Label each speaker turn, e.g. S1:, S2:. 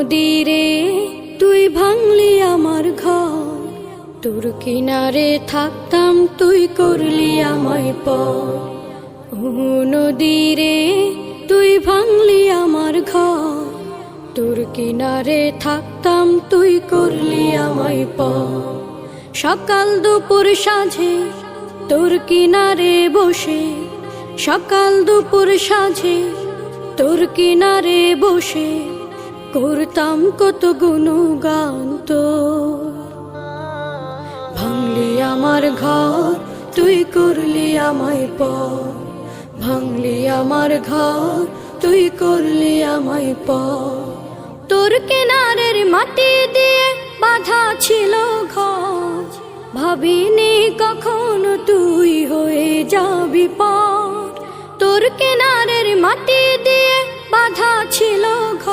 S1: নদীরে তুই ভাঙলি আমার ঘর, তোর কিনারে থাকতাম তুই করলি আমায় পর। ও নদীরে তুই ভাঙলি আমার ঘর, তোর কিনারে থাকতাম তুই করলি আমায় পর। সকাল দুপুর সাঁঝে তোর কিনারে বসে, সকাল দুপুর সাঁঝে তোর কিনারে বসে করতাম কত গুণগান তোর। ভাঙলি আমার ঘর তুই করলি আমায় পর, ভাঙলি আমার ঘর তুই করলি আমায় পর। তোর কিনারের মাটি দিয়ে বাঁধা ছিল ঘর, ভাবিনি কখনো তুই হয়ে যাবি পার। তোর কিনারের মাটি দিয়ে বাঁধা ছিল ঘর।